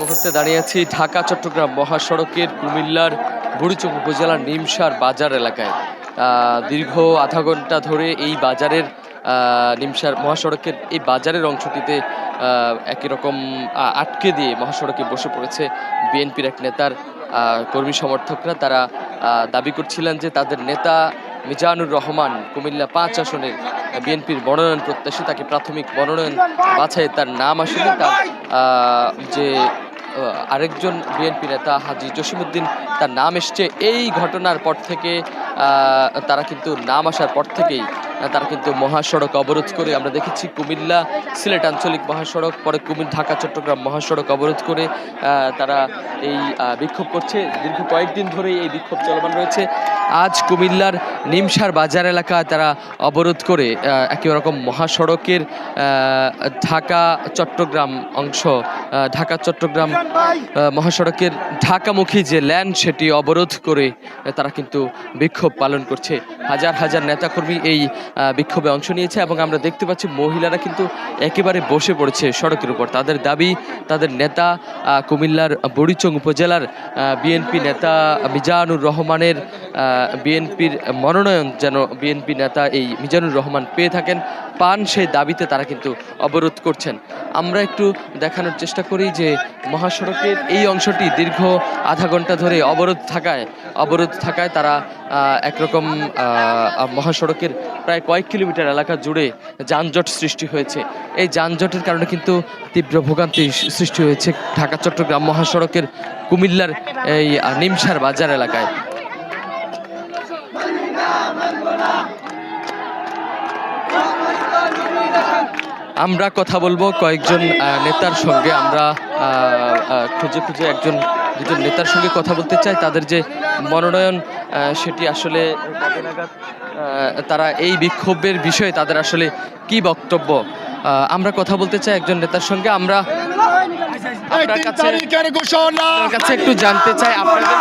মুহূর্তে দাঁড়িয়ে আছি ঢাকা চট্টগ্রাম মহাসড়কের কুমিল্লার বুড়িচং উপজেলার নিমসার বাজার এলাকায়। দীর্ঘ আধা ঘন্টা ধরে এই বাজারের নিমসার মহাসড়কের এই বাজারের অংশটিতে একই রকম আটকে দিয়ে মহাসড়কে বসে পড়েছে বিএনপির এক নেতার কর্মী সমর্থকরা। তারা দাবি করছিলেন যে তাদের নেতা মিজানুর রহমান কুমিল্লা 5 আসনের বিএনপির মনোনয়ন প্রত্যাশী, তাকে প্রাথমিক মনোনয়ন বাছাই তার নাম আসেনি। তার যে আরেকজন বিএনপি নেতা হাজী জসিমউদ্দিন তার নাম এসছে। এই ঘটনার পর থেকে তারা কিন্তু নাম আসার পর থেকেই তারা কিন্তু মহাসড়ক অবরোধ করে, আমরা দেখেছি কুমিল্লা সিলেট আঞ্চলিক মহাসড়ক, পরে ঢাকা চট্টগ্রাম মহাসড়ক অবরোধ করে তারা এই বিক্ষোভ করছে। দীর্ঘ কয়েকদিন ধরেই এই বিক্ষোভ চলমান রয়েছে। আজ কুমিল্লার নিমসার বাজার এলাকায় তারা অবরোধ করে একই রকম মহাসড়কের ঢাকা চট্টগ্রাম অংশ, ঢাকা চট্টগ্রাম মহাসড়কের ঢাকামুখী যে ল্যান সেটি অবরোধ করে তারা কিন্তু বিক্ষোভ পালন করছে। হাজার হাজার নেতাকর্মী এই বিক্ষোভে অংশ নিয়েছে এবং আমরা দেখতে পাচ্ছি মহিলারা কিন্তু একেবারে বসে পড়েছে সড়কের উপর। তাদের দাবি তাদের নেতা কুমিল্লার বুড়িচং উপজেলার বিএনপি নেতা মিজানুর রহমানের বিএনপির মনোনয়ন যেন বিএনপি নেতা এই মিজানুর রহমান পেয়ে পান সেই দাবিতে তারা কিন্তু অবরোধ করছেন। আমরা একটু দেখানোর চেষ্টা করি যে মহাসড়কের এই অংশটি দীর্ঘ আধা ঘন্টা ধরে অবরোধ থাকায় তারা একরকম মহাসড়কের প্রায় কয়েক কিলোমিটার এলাকা জুড়ে যানজট সৃষ্টি হয়েছে। এই যানজটের কারণে কিন্তু তীব্র ভোগান্তি সৃষ্টি হয়েছে ঢাকা চট্টগ্রাম মহাসড়কের কুমিল্লার এই নিমসার বাজার এলাকায়। আমরা কথা বলবো কয়েকজন নেতার সঙ্গে। আমরা খুঁজে একজন দুজন নেতার সঙ্গে কথা বলতে চাই। তাদের যে মনোনয়ন সেটি আসলে তারা এই বিক্ষোভের বিষয়ে তাদের আসলে কি বক্তব্য, আমরা কথা বলতে চাই একজন নেতার সঙ্গে। আমরা আপনার কাছে একটু জানতে চাই আপনাদের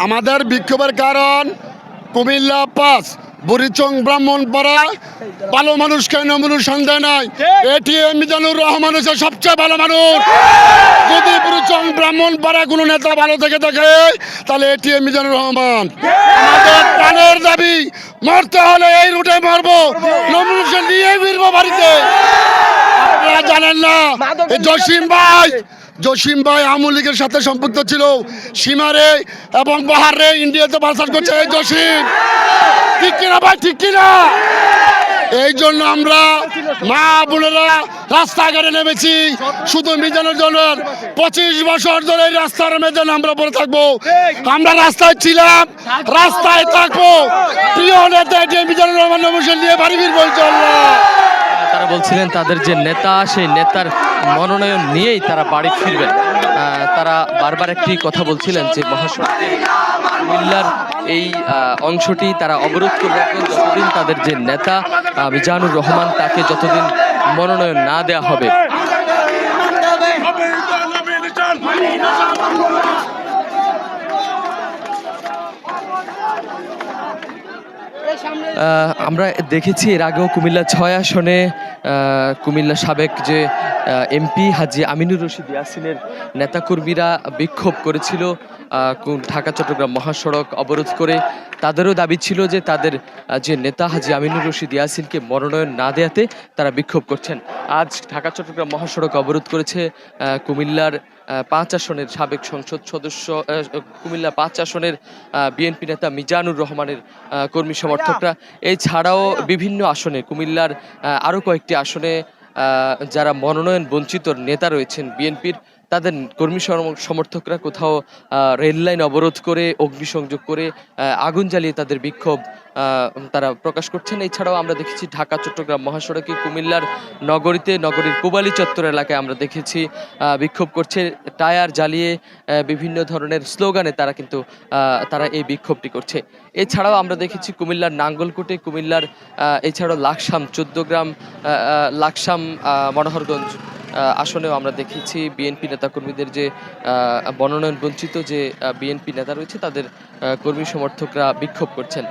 আমাদের বিক্ষোভের কারণ কুমিল্লা 5 বুড়িচং ব্রাহ্মণপাড়া ভালো মানুষ কেন মানুষ সন্দেহ নাই। এটিএম মিজানুর রহমান হচ্ছে সবচেয়ে ভালো মানুষ। যদি বুড়িচং ব্রাহ্মণপাড়া কোনো নেতা ভালো থেকে থাকে তাহলে এটিএম মিজানুর রহমান। আমাদের প্রাণের দাবি, মরতে হলে এই রুটে মরবো, নমুনা নিয়ে ফিরবো বাড়িতে। আপনারা জানেন না জসিম ভাই আওয়ামী লীগের সাথে সম্পৃক্ত ছিল, সীমারে এবং বাহারে ইন্ডিয়াতে বাসার করছে এই জসিম। ঠিক কিনা ভাই, ঠিক কিনা? এই জন্য আমরা মা বোনেরা রাস্তাঘাটে নেমেছি শুধু মিজানুর জন্য। 25 বছর ধরে এই রাস্তার মেজান আমরা পড়ে থাকবো। আমরা রাস্তায় ছিলাম, রাস্তায় থাকবো। প্রিয় নেতা মিজানুর রহমান নমস্কার নিয়ে বাড়ি ফিরবো ইনশাআল্লাহ। তারা বলছিলেন তাদের যে নেতা সেই নেতার মনোনয়ন নিয়েই তারা বাড়ি ফিরবেন। তারা বারবার একটি কথা বলছিলেন যে মহাসড়কের কুমিল্লার এই অংশটি তারা অবরোধ করে রাখবেন যতদিন তাদের যে নেতা মিজানুর রহমান তাকে যতদিন মনোনয়ন না দেওয়া হবে। আমরা দেখেছি এর আগেও কুমিল্লা 6 আসনে কুমিল্লা সাবেক যে এমপি হাজী আমিনুর রশিদ ইয়াসিনের নেতাকর্মীরা বিক্ষোভ করেছিল ঢাকা চট্টগ্রাম মহাসড়ক অবরোধ করে। তাদেরও দাবি ছিল যে তাদের যে নেতা হাজী আমিনুর রশিদ ইয়াসিনকে মনোনয়ন না দেওয়াতে তারা বিক্ষোভ করছেন। আজ ঢাকা চট্টগ্রাম মহাসড়ক অবরোধ করেছে কুমিল্লার 5 আসনের সাবেক সংসদ সদস্য, কুমিল্লা 5 আসনের বিএনপি নেতা মিজানুর রহমানের কর্মী সমর্থকরা। এছাড়াও বিভিন্ন আসনে কুমিল্লার আরও কয়েকটি আসনে যারা মনোনয়ন বঞ্চিত নেতা রয়েছেন বিএনপির, তাদের কর্মী সমর্থকরা কোথাও রেল লাইন অবরোধ করে অগ্নিসংযোগ করে আগুন জ্বালিয়ে তাদের বিক্ষোভ তারা প্রকাশ করছেন। এছাড়াও আমরা দেখেছি ঢাকা চট্টগ্রাম মহাসড়কে কুমিল্লার নগরীর পুবালি চত্বর এলাকায় আমরা দেখেছি বিক্ষোভ করছে টায়ার জ্বালিয়ে বিভিন্ন ধরনের স্লোগানে তারা এই বিক্ষোভটি করছে। এছাড়াও আমরা দেখেছি কুমিল্লার নাঙ্গলকোটে, কুমিল্লার এছাড়াও লাকসাম 14 গ্রাম, লাকসাম মনোহরগঞ্জ আসনেও আমরা দেখেছি বিএনপি নেতাকর্মীদের যে মনোনয়ন বঞ্চিত যে বিএনপি নেতা রয়েছে তাদের কর্মী সমর্থকরা বিক্ষোভ করছেন।